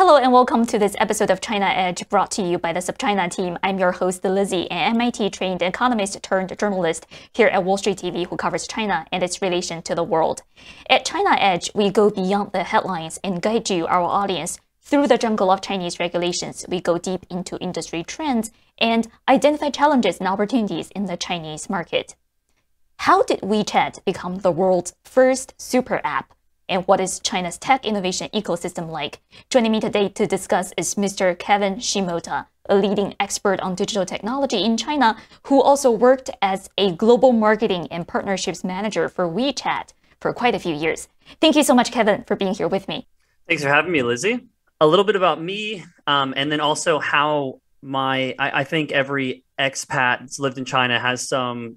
Hello and welcome to this episode of China Edge brought to you by the SupChina team. I'm your host, Lizzie, an MIT-trained economist turned journalist here at Wall Street TV who covers China and its relation to the world. At China Edge, we go beyond the headlines and guide you, our audience, through the jungle of Chinese regulations. We go deep into industry trends and identify challenges and opportunities in the Chinese market. How did WeChat become the world's first super app? And what is China's tech innovation ecosystem like? Joining me today to discuss is Mr. Kevin Shimota, a leading expert on digital technology in China, who also worked as a global marketing and partnerships manager for WeChat for quite a few years. Thank you so much, Kevin, for being here with me. Thanks for having me, Lizzie. A little bit about me, and then also how I think every expat that's lived in China has some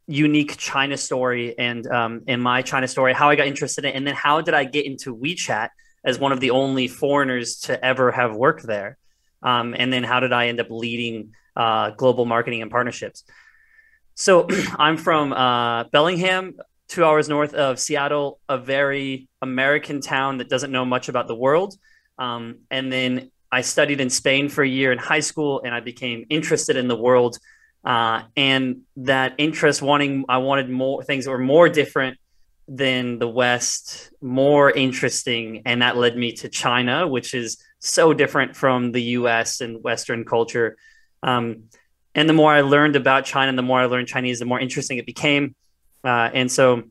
unique China story, and in my China story, how I got interested in it, and then how did I get into WeChat as one of the only foreigners to ever have worked there, and then how did I end up leading global marketing and partnerships. So I'm from Bellingham, 2 hours north of Seattle, a very American town that doesn't know much about the world. And then I studied in Spain for a year in high school, and I became interested in the world. And that interest, I wanted more things that were more different than the West, more interesting. And that led me to China, which is so different from the US and Western culture. And the more I learned about China, and the more I learned Chinese, the more interesting it became. And so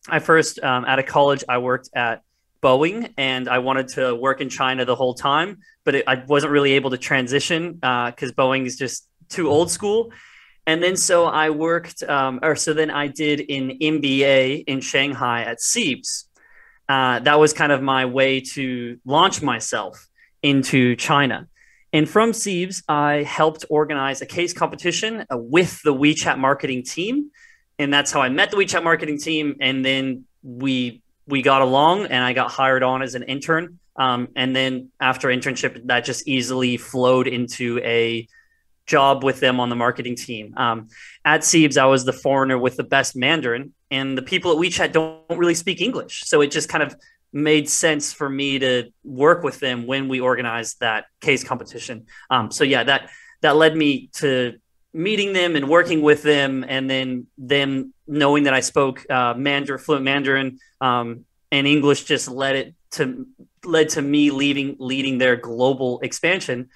I first, out of college, I worked at Boeing, and I wanted to work in China the whole time, but I wasn't really able to transition because Boeing is just too old school. And then so I worked, then I did an MBA in Shanghai at CEIBS. That was kind of my way to launch myself into China. And from CEIBS, I helped organize a case competition with the WeChat marketing team. And that's how I met the WeChat marketing team. And then we got along, and I got hired on as an intern. And then after internship, that just easily flowed into a job with them on the marketing team. At CEIBS, I was the foreigner with the best Mandarin, and the people at WeChat don't really speak English. So it just kind of made sense for me to work with them when we organized that case competition. So yeah, that led me to meeting them and working with them, and then them knowing that I spoke fluent Mandarin, and English just led to me leading their global expansion.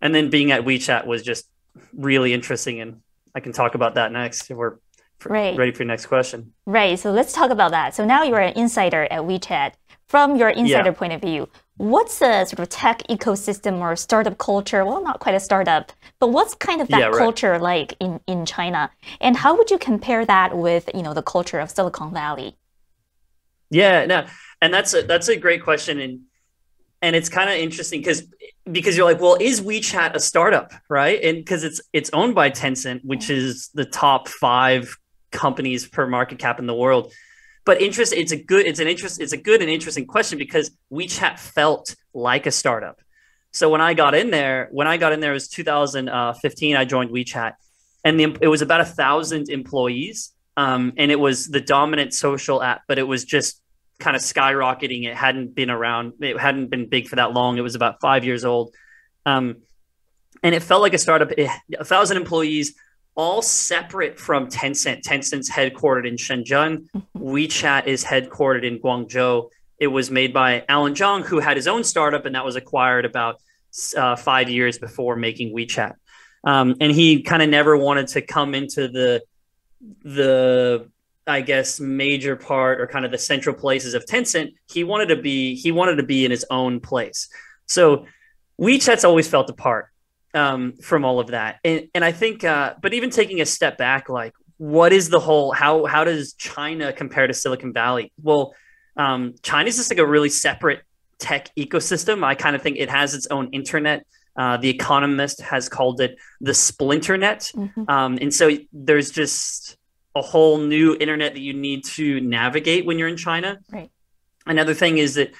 And then being at WeChat was just really interesting, and I can talk about that next if we're ready for your next question. Right. So let's talk about that. So now you're an insider at WeChat. From your insider point of view, what's the sort of tech ecosystem or startup culture? Well, not quite a startup, but what's kind of that culture like in China? And how would you compare that with, the culture of Silicon Valley? Yeah, no, and that's a great question, and it's kind of interesting because you're like, well, is WeChat a startup, right? And because it's owned by Tencent, which is the top 5 companies per market cap in the world. But it's a good and interesting question because WeChat felt like a startup. So when I got in there, it was 2015. I joined WeChat, and it was about 1,000 employees, and it was the dominant social app, but it was just kind of skyrocketing. It hadn't been big for that long. It was about 5 years old. And it felt like a startup. 1,000 employees, all separate from Tencent. Tencent's headquartered in Shenzhen. WeChat is headquartered in Guangzhou. It was made by Alan Zhang, who had his own startup, and that was acquired about 5 years before making WeChat. And he kind of never wanted to come into the I guess major part or kind of the central places of Tencent. He wanted to be in his own place. So WeChat's always felt apart from all of that. And I think, but even taking a step back, like what is how does China compare to Silicon Valley? Well, China's just like a really separate tech ecosystem. I kind of think it has its own internet. The Economist has called it the splinternet. And so there's just a whole new internet that you need to navigate when you're in China. Right. Another thing is that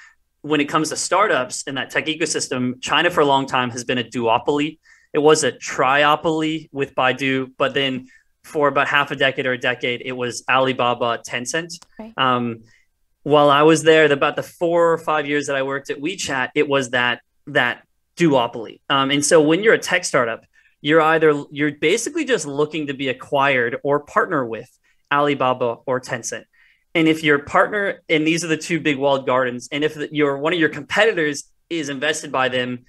when it comes to startups in that tech ecosystem, China for a long time has been a duopoly. It was a triopoly with Baidu, but then for about half a decade or a decade, it was Alibaba, Tencent. Right. While I was there, about the 4 or 5 years that I worked at WeChat, it was that that duopoly. And so when you're a tech startup, you're basically just looking to be acquired or partner with Alibaba or Tencent. And if your partner, and these are the two big walled gardens, and if one of your competitors is invested by them,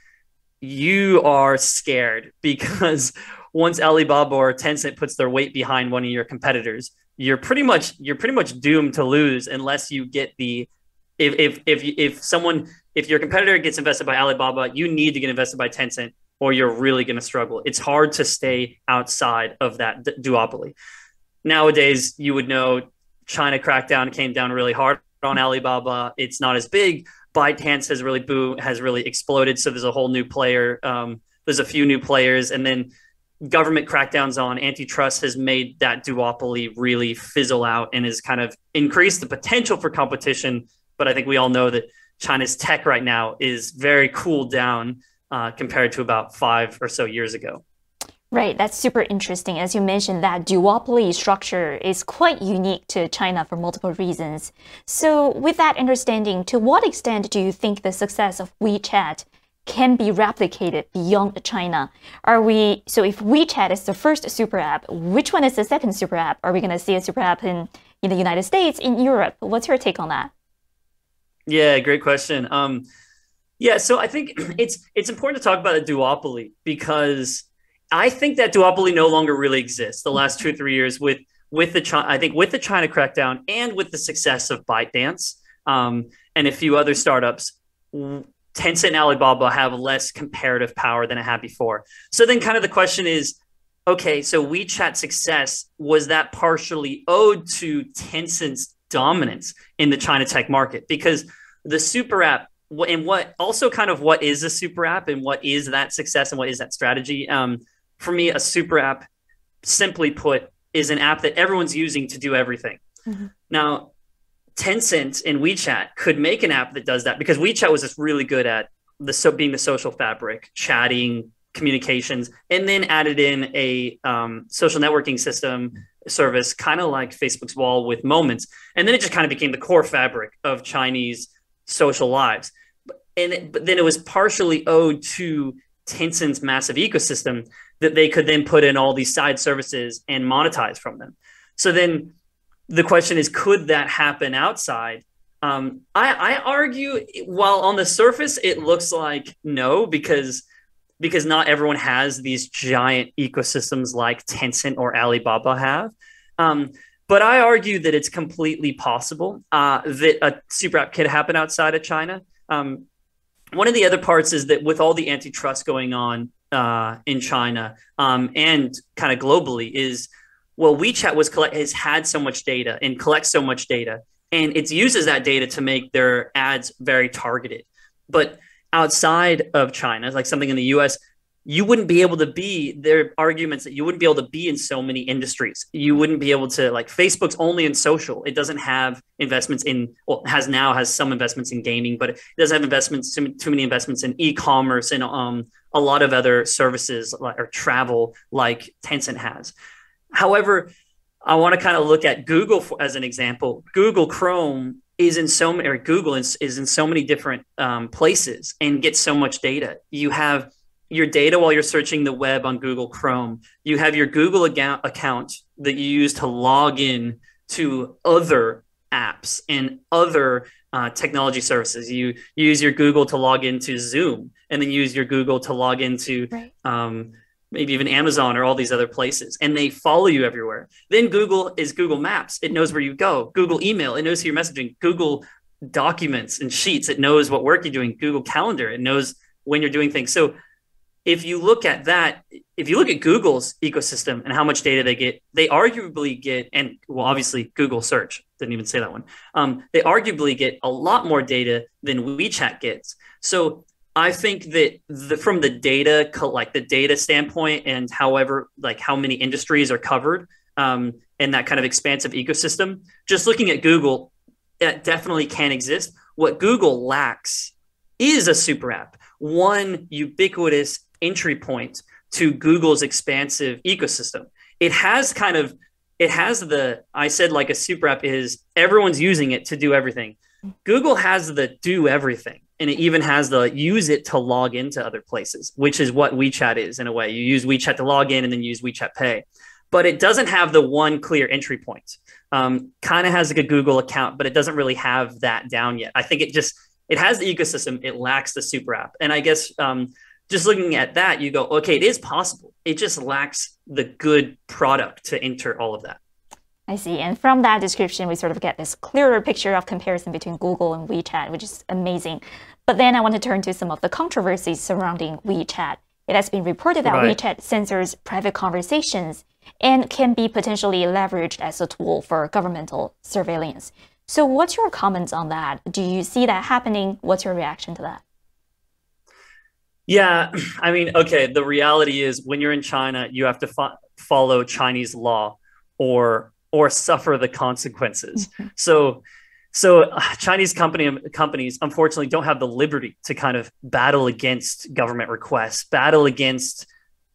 you are scared, because once Alibaba or Tencent puts their weight behind one of your competitors, you're pretty much doomed to lose unless you get the if your competitor gets invested by Alibaba, you need to get invested by Tencent, or you're really going to struggle. It's hard to stay outside of that duopoly. Nowadays, you would know China crackdown came down really hard on Alibaba. It's not as big. ByteDance has really exploded. So there's a whole new player. There's a few new players, and then government crackdowns on antitrust has made that duopoly really fizzle out and has kind of increased the potential for competition. But I think we all know that China's tech right now is very cooled down compared to about 5 or so years ago. Right, that's super interesting. As you mentioned, that duopoly structure is quite unique to China for multiple reasons. So with that understanding, to what extent do you think the success of WeChat can be replicated beyond China? So if WeChat is the first super app, which one is the second super app? Are we going to see a super app in the United States, in Europe? What's your take on that? Yeah, great question. So I think it's important to talk about a duopoly, because I think that duopoly no longer really exists. The last 2-3 years with the China crackdown and with the success of ByteDance and a few other startups, Tencent and Alibaba have less comparative power than it had before. So then kind of the question is, okay, so WeChat's success, was that partially owed to Tencent's dominance in the China tech market? Because the super app, and what is a super app, and what is that success, and what is that strategy? For me, a super app, simply put, is an app that everyone's using to do everything. Mm-hmm. Now, Tencent and WeChat could make an app that does that, because WeChat was just really good at being the social fabric, chatting, communications, and then added in a social networking service, kind of like Facebook's Wall with Moments. And then it just kind of became the core fabric of Chinese social lives. But then it was partially owed to Tencent's massive ecosystem that they could then put in all these side services and monetize from them. So then the question is, could that happen outside? I argue, while on the surface it looks like no, because not everyone has these giant ecosystems like Tencent or Alibaba have. But I argue that it's completely possible that a super app could happen outside of China. One of the other parts is that with all the antitrust going on in China and kind of globally is, well, WeChat has had so much data and collects so much data, and it uses that data to make their ads very targeted. But outside of China, like something in the US, you wouldn't be able to there are arguments that you wouldn't be able to be in so many industries. You wouldn't be able to, like, Facebook's only in social. It doesn't have investments has some investments in gaming, but it doesn't have too many investments in e-commerce and a lot of other services or travel like Tencent has. However, I want to kind of look at Google as an example. Google Chrome is in so many different places and gets so much data. You have your data while you're searching the web on Google Chrome. You have your Google account that you use to log in to other apps and other technology services. You use your Google to log into Zoom, and then use your Google to log into maybe even Amazon or all these other places, and they follow you everywhere. Then Google is Google Maps. It knows where you go. Google Email, it knows who you're messaging. Google Documents and Sheets, it knows what work you're doing. Google Calendar, it knows when you're doing things. So if you look at Google's ecosystem and how much data they get, they arguably get, and well, obviously Google Search, didn't even say that one. They arguably get a lot more data than WeChat gets. So I think that from the data standpoint, and how many industries are covered, and that kind of expansive ecosystem, just looking at Google, it definitely can exist. What Google lacks is a super app, one ubiquitous entry point to Google's expansive ecosystem. I said, like, a super app is everyone's using it to do everything. Google has the do everything. and it even has the use it to log into other places, which is what WeChat is in a way. You use WeChat to log in and then use WeChat Pay, but it doesn't have the one clear entry point. Kind of has like a Google account, but it doesn't really have that down yet. I think it has the ecosystem. It lacks the super app. And I guess just looking at that, you go, okay, it is possible. It just lacks the good product to enter all of that. I see. And from that description, we sort of get this clearer picture of comparison between Google and WeChat, which is amazing. But then I want to turn to some of the controversies surrounding WeChat. It has been reported that WeChat censors private conversations and can be potentially leveraged as a tool for governmental surveillance. So what's your comments on that? Do you see that happening? What's your reaction to that? Yeah, I mean, okay, the reality is when you're in China, you have to follow Chinese law or suffer the consequences. So Chinese companies unfortunately don't have the liberty to kind of battle against government requests, battle against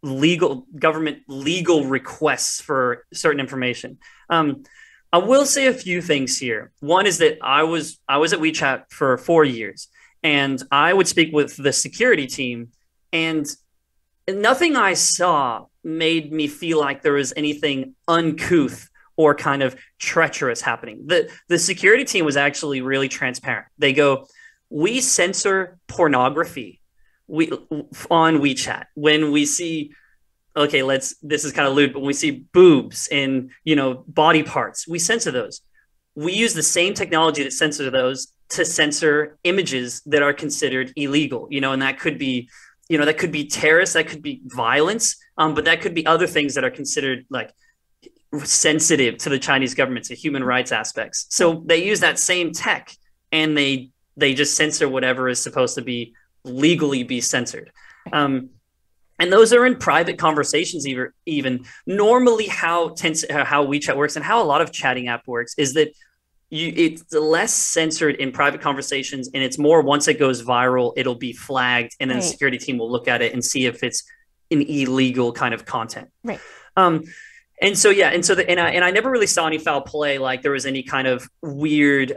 government legal requests for certain information. I will say a few things here. One is that I was at WeChat for 4 years, and I would speak with the security team, and nothing I saw made me feel like there was anything uncouth or kind of treacherous happening. The security team was actually really transparent. They go, we censor pornography on WeChat. When we see, okay, this is kind of lewd, but when we see boobs and, body parts, we censor those. We use the same technology that censors those to censor images that are considered illegal, and that could be, that could be terrorist, that could be violence, but that could be other things that are considered like sensitive to the Chinese government, to human rights aspects. So they use that same tech and they just censor whatever is supposed to be legally be censored. And those are in private conversations. Even normally how WeChat works and how a lot of chatting app works is that it's less censored in private conversations, and it's more once it goes viral, it'll be flagged, and then the security team will look at it and see if it's an illegal kind of content. Right. And so I never really saw any foul play, like there was any kind of weird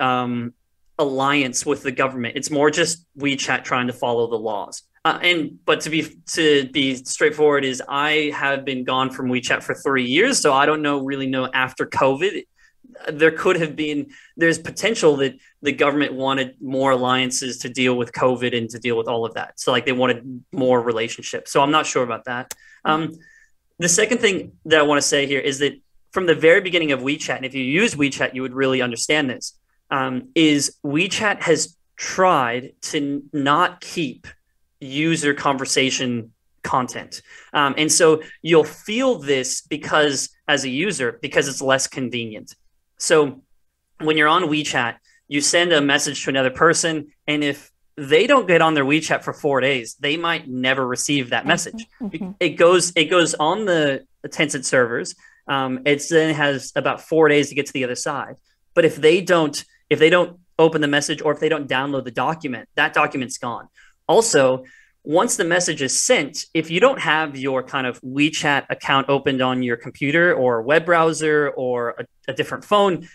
alliance with the government. It's more just WeChat trying to follow the laws. But to be straightforward, is I have been gone from WeChat for 3 years, so I don't really know after COVID. There's potential that the government wanted more alliances to deal with COVID and to deal with all of that. So like they wanted more relationships. So I'm not sure about that. The second thing that I want to say here is that from the very beginning of WeChat, and if you use WeChat, you would really understand this, is WeChat has tried to not keep user conversation content. And so you'll feel this as a user, because it's less convenient. So when you're on WeChat, you send a message to another person, and if they don't get on their WeChat for 4 days, they might never receive that message. It goes on the Tencent servers. It then has about 4 days to get to the other side. But if they don't open the message, or if they don't download the document, that document's gone. Also, once the message is sent, if you don't have your kind of WeChat account opened on your computer or web browser or a different phone,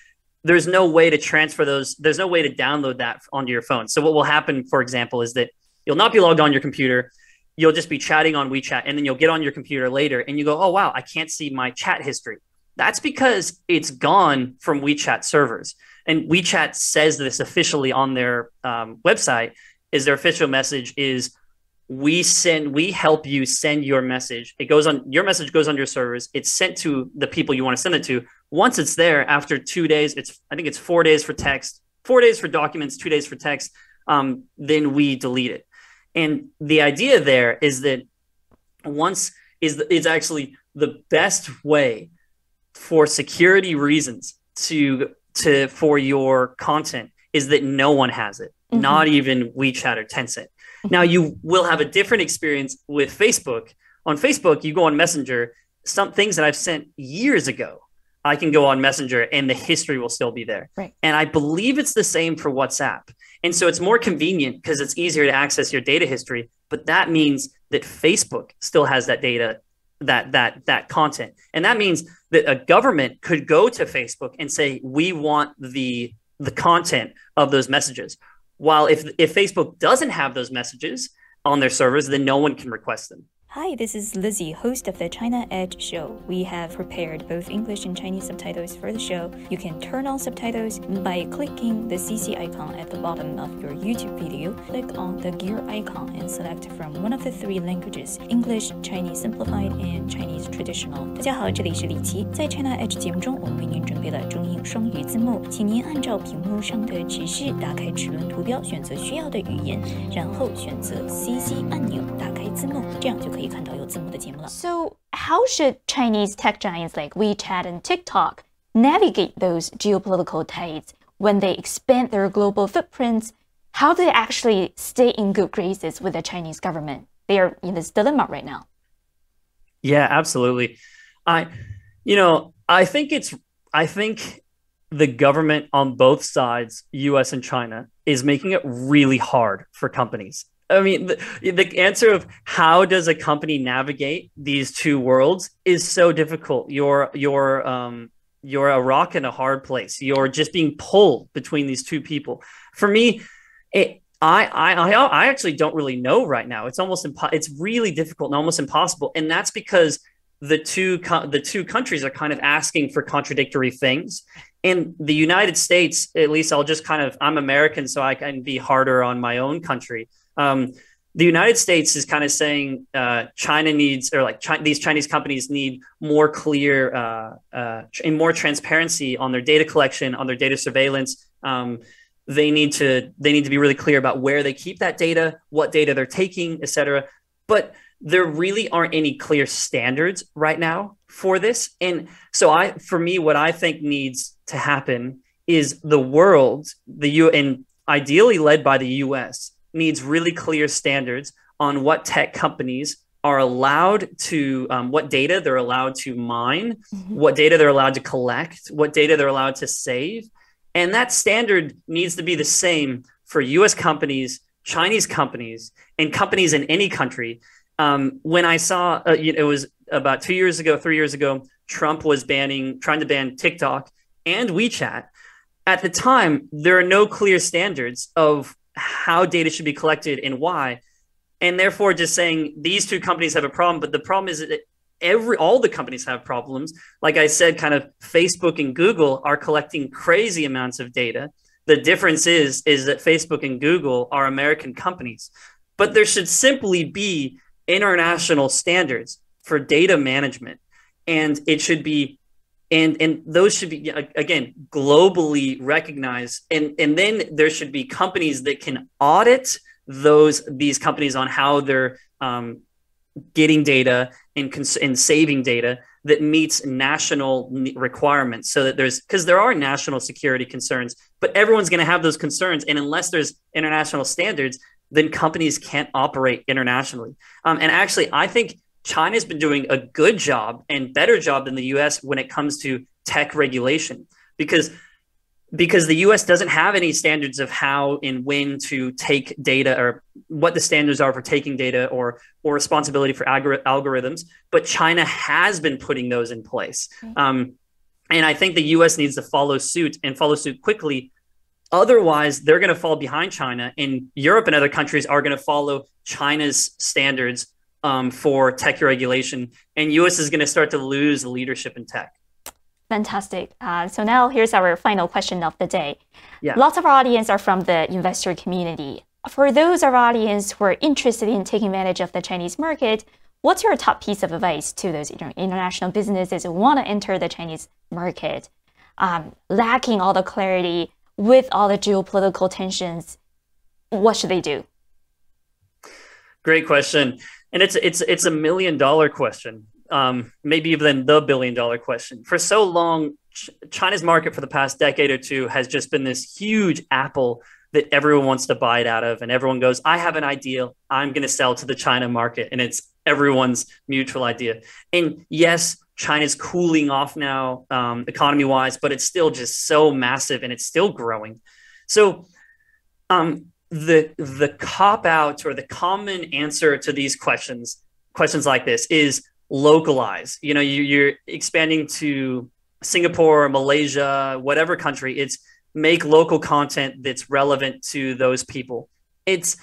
there's no way to transfer those. There's no way to download that onto your phone. So what will happen, for example, is that you'll not be logged on your computer. You'll just be chatting on WeChat, and then you'll get on your computer later and you go, oh, wow, I can't see my chat history. That's because it's gone from WeChat servers. And WeChat says this officially on their website, is their official message is, we help you send your message. Your message goes on your servers. It's sent to the people you want to send it to. Once it's there, after 2 days, I think it's 4 days for text, 4 days for documents, 2 days for text. Then we delete it. And the idea there is that is actually the best way for security reasons for your content is that no one has it, not even WeChat or Tencent. Now, you will have a different experience with Facebook. On Facebook, you go on Messenger. Some things that I've sent years ago, I can go on Messenger and the history will still be there. Right. And I believe it's the same for WhatsApp. And so it's more convenient because it's easier to access your data history. But that means that Facebook still has that data, that content. And that means that a government could go to Facebook and say, we want the content of those messages. While if Facebook doesn't have those messages on their servers, then no one can request them. Hi, this is Lizzie, host of the China Edge show. We have prepared both English and Chinese subtitles for the show. You can turn on subtitles by clicking the CC icon at the bottom of your YouTube video. Click on the gear icon and select from one of the three languages: English, Chinese Simplified, and Chinese Traditional. 大家好，这里是李琦。在 China Edge 节目中，我们为您准备了中英双语字幕，请您按照屏幕上的指示打开齿轮图标，选择需要的语言，然后选择 CC 按钮，打开字幕，这样就可以看到有字幕的节目了。So, how should Chinese tech giants like WeChat and TikTok navigate those geopolitical tides when they expand their global footprints? How do they actually stay in good graces with the Chinese government? They are in this dilemma right now. Yeah, absolutely. I think the government on both sides, US and China, is making it really hard for companies. I mean, the answer of how does a company navigate these two worlds is so difficult. You're a rock in a hard place. You're just being pulled between these two people. For me, I actually don't really know right now. It's really difficult and almost impossible. And that's because the two countries are kind of asking for contradictory things. In the United States, at least I'm American, so I can be harder on my own country. The United States is kind of saying China needs, or these Chinese companies need more clear and more transparency on their data collection, on their data surveillance. They need to be really clear about where they keep that data, what data they're taking, etc. But there really aren't any clear standards right now for this. And so for me, what I think needs to happen is the world, and ideally led by the US, needs really clear standards on what tech companies are allowed to, what data they're allowed to mine, what data they're allowed to collect, what data they're allowed to save. And that standard needs to be the same for US companies, Chinese companies, and companies in any country. When I saw, it was about 3 years ago, Trump was trying to ban TikTok and WeChat. At the time, there are no clear standards of how data should be collected and why. And therefore just saying these two companies have a problem, but the problem is that all the companies have problems. Like I said, kind of Facebook and Google are collecting crazy amounts of data. The difference is that Facebook and Google are American companies, but there should simply be international standards for data management. And it should be, and those should be, again, globally recognized. And then there should be companies that can audit these companies on how they're getting data and saving data that meets national requirements. So that because there are national security concerns, but everyone's going to have those concerns. And unless there's international standards, then companies can't operate internationally. And actually, I think China's been doing a good job and better job than the US when it comes to tech regulation, because the US doesn't have any standards of how and when to take data, or what the standards are for taking data, or responsibility for algorithms. But China has been putting those in place. And I think the US needs to follow suit quickly. Otherwise, they're going to fall behind China, and Europe and other countries are going to follow China's standards for tech regulation, and US is going to start to lose leadership in tech. Fantastic. So now here's our final question of the day. Yeah. Lots of our audience are from the investor community. For those of our audience who are interested in taking advantage of the Chinese market, what's your top piece of advice to those international businesses who want to enter the Chinese market, lacking all the clarity with all the geopolitical tensions? What should they do? Great question. And it's a $1 million question, maybe even the $1 billion question. For so long, China's market for the past decade or two has just been this huge apple that everyone wants to bite out of. And everyone goes, I have an idea, I'm going to sell to the China market. And it's everyone's mutual idea. And yes, China's cooling off now, economy-wise, but it's still just so massive, and it's still growing. So the cop-out, or the common answer to these questions like this, is localize. You're expanding to Singapore, Malaysia, whatever country. It's make local content that's relevant to those people. It's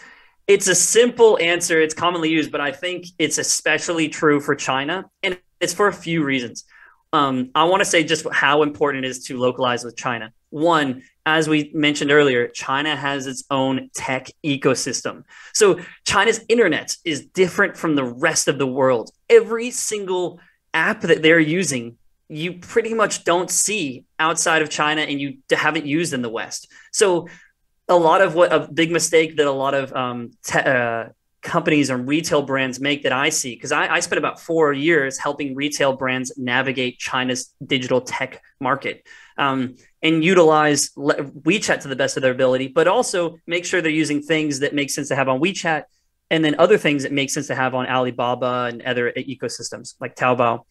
a simple answer. It's commonly used, but I think it's especially true for China, and it's for a few reasons. I want to say just how important it is to localize with China. One, as we mentioned earlier, China has its own tech ecosystem. So China's internet is different from the rest of the world. Every single app that they're using, you pretty much don't see outside of China, and you haven't used in the West. So a big mistake that a lot of companies and retail brands make that I see, because I spent about 4 years helping retail brands navigate China's digital tech market, and utilize WeChat to the best of their ability, but also make sure they're using things that make sense to have on WeChat, and then other things that make sense to have on Alibaba and other ecosystems like Taobao.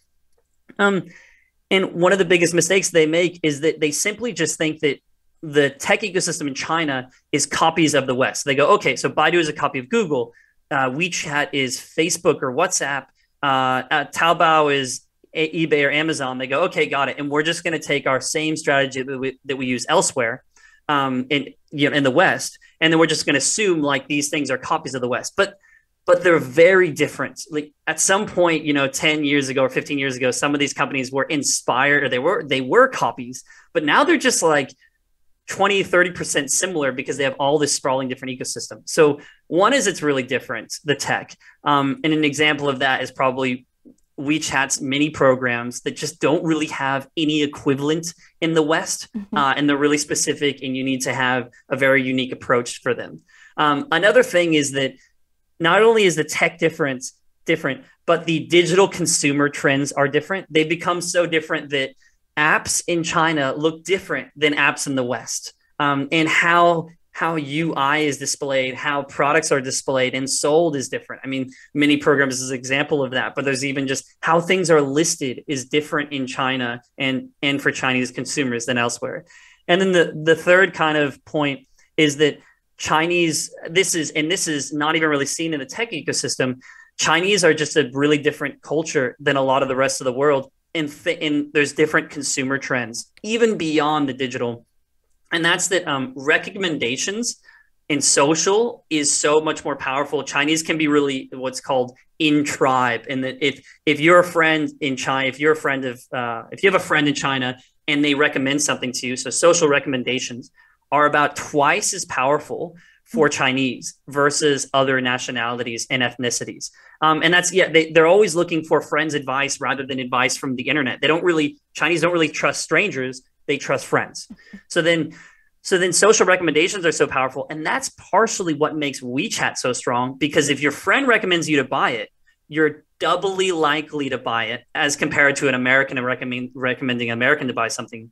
And one of the biggest mistakes they make is that they simply just think that the tech ecosystem in China is copies of the West. They go, okay, so Baidu is a copy of Google, WeChat is Facebook or WhatsApp, Taobao is eBay or Amazon. They go, okay, got it. And we're just going to take our same strategy that we use elsewhere in the West, and then we're just going to assume like these things are copies of the West. But they're very different. Like at some point, 10 years ago or 15 years ago, some of these companies were inspired, or they were copies, but now they're just like 20, 30% similar because they have all this sprawling different ecosystem. So one is it's really different, the tech. And an example of that is probably WeChat's mini programs that just don't really have any equivalent in the West. And they're really specific, and you need to have a very unique approach for them. Another thing is that not only is the tech different, but the digital consumer trends are different. They become so different that apps in China look different than apps in the West. And how UI is displayed, how products are displayed and sold is different. I mean, mini programs is an example of that, but there's even just how things are listed is different in China and for Chinese consumers than elsewhere. And then the third kind of point is that this is not even really seen in the tech ecosystem. Chinese are just a really different culture than a lot of the rest of the world. And there's different consumer trends, even beyond the digital. And that's that recommendations in social is so much more powerful. Chinese can be really what's called in tribe. And that if you're a friend in China, if you have a friend in China and they recommend something to you, so social recommendations are about twice as powerful for Chinese versus other nationalities and ethnicities. And that's, they're always looking for friends' advice rather than advice from the internet. Chinese don't really trust strangers, they trust friends. So then social recommendations are so powerful. And that's partially what makes WeChat so strong, because if your friend recommends you to buy it, you're doubly likely to buy it as compared to an American recommending an American to buy something.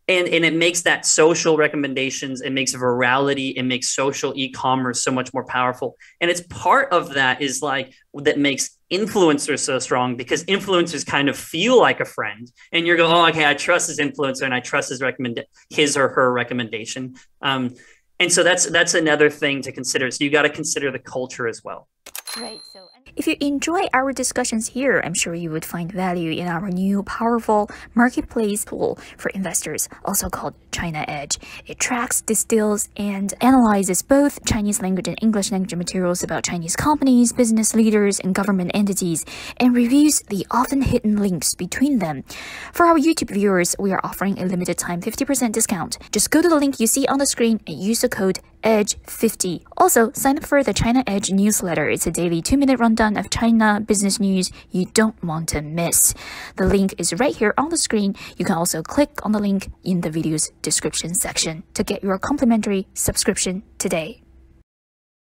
And it makes that social recommendations, it makes virality, it makes social e-commerce so much more powerful. And it's part of that is like that makes influencers so strong, because influencers kind of feel like a friend, and you're going, oh, okay, I trust this influencer and I trust his or her recommendation. And so that's another thing to consider. So you got to consider the culture as well. Right. So if you enjoy our discussions here, I'm sure you would find value in our new powerful marketplace tool for investors, also called China Edge. It tracks, distills, and analyzes both Chinese language and English language materials about Chinese companies, business leaders, and government entities, and reviews the often hidden links between them. For our YouTube viewers, we are offering a limited time 50% discount. Just go to the link you see on the screen and use the code EDGE50. Also, sign up for the China Edge newsletter. It's a daily 2-minute rundown of China business news you don't want to miss. The link is right here on the screen. You can also click on the link in the video's description section to get your complimentary subscription today.